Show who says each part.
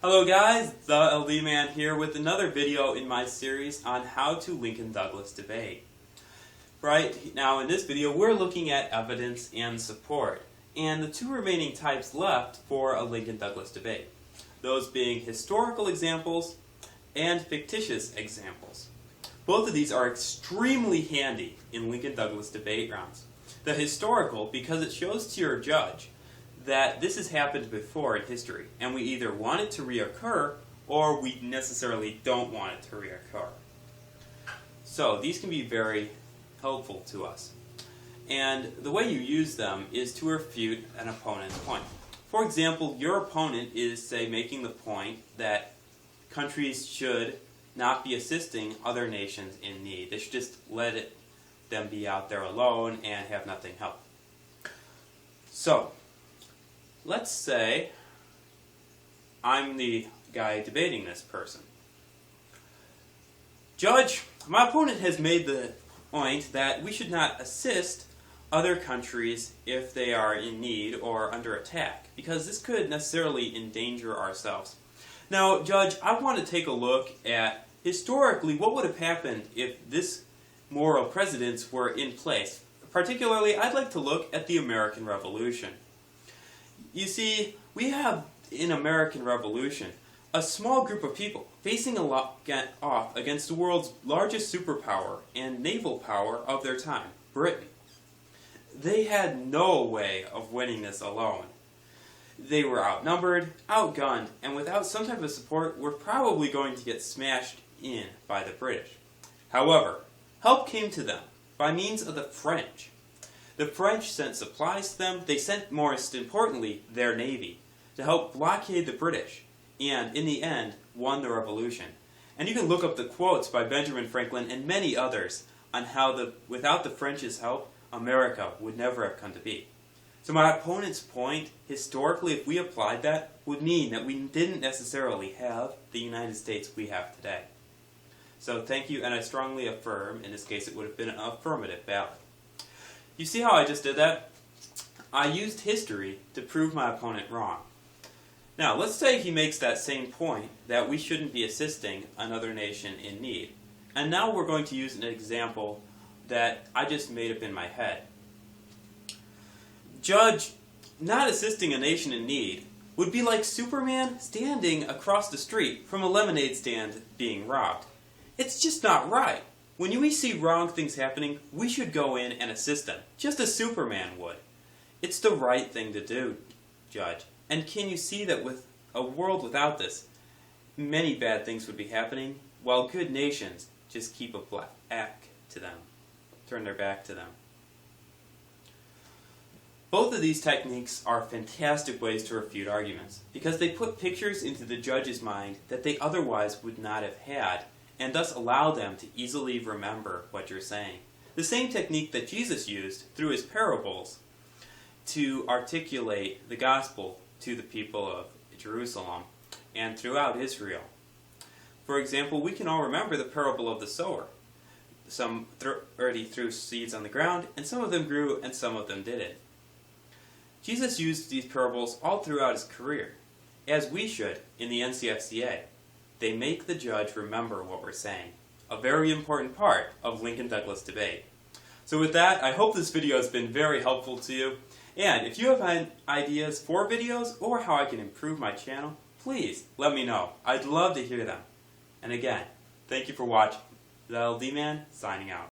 Speaker 1: Hello guys, the LD Man here with another video in my series on how to Lincoln-Douglas debate. Right now in this video we're looking at evidence and support, and the two remaining types left for a Lincoln-Douglas debate. Those being historical examples and fictitious examples. Both of these are extremely handy in Lincoln-Douglas debate rounds. The historical because it shows to your judge that this has happened before in history, and we either want it to reoccur or we necessarily don't want it to reoccur. So these can be very helpful to us. And the way you use them is to refute an opponent's point. For example, your opponent is, say, making the point that countries should not be assisting other nations in need. They should just let them be out there alone and have nothing help. So, let's say I'm the guy debating this person. Judge, my opponent has made the point that we should not assist other countries if they are in need or under attack, because this could necessarily endanger ourselves. Now, Judge, I want to take a look at historically what would have happened if this moral precedents were in place. Particularly, I'd like to look at the American Revolution. You see, we have in American Revolution a small group of people facing off against the world's largest superpower and naval power of their time, Britain. They had no way of winning this alone. They were outnumbered, outgunned, and without some type of support were probably going to get smashed in by the British. However, help came to them by means of the French. The French sent supplies to them. They sent, most importantly, their navy to help blockade the British, and in the end, won the revolution. And you can look up the quotes by Benjamin Franklin and many others on how without the French's help, America would never have come to be. So my opponent's point, historically, if we applied that, would mean that we didn't necessarily have the United States we have today. So thank you, and I strongly affirm, in this case it would have been an affirmative ballot. You see how I just did that? I used history to prove my opponent wrong. Now, let's say he makes that same point that we shouldn't be assisting another nation in need. And now we're going to use an example that I just made up in my head. Judge, not assisting a nation in need would be like Superman standing across the street from a lemonade stand being robbed. It's just not right. When we see wrong things happening, we should go in and assist them, just as Superman would. It's the right thing to do, Judge. And can you see that with a world without this, many bad things would be happening, while good nations just keep turn their back to them. Both of these techniques are fantastic ways to refute arguments, because they put pictures into the judge's mind that they otherwise would not have had, and thus allow them to easily remember what you're saying. The same technique that Jesus used through his parables to articulate the gospel to the people of Jerusalem and throughout Israel. For example, we can all remember the parable of the sower. Some already threw seeds on the ground, and some of them grew and some of them didn't. Jesus used these parables all throughout his career, as we should in the NCFCA. They make the judge remember what we're saying, a very important part of Lincoln-Douglas debate. So with that, I hope this video has been very helpful to you, and if you have ideas for videos or how I can improve my channel, please let me know. I'd love to hear them. And again, thank you for watching. The LD Man, signing out.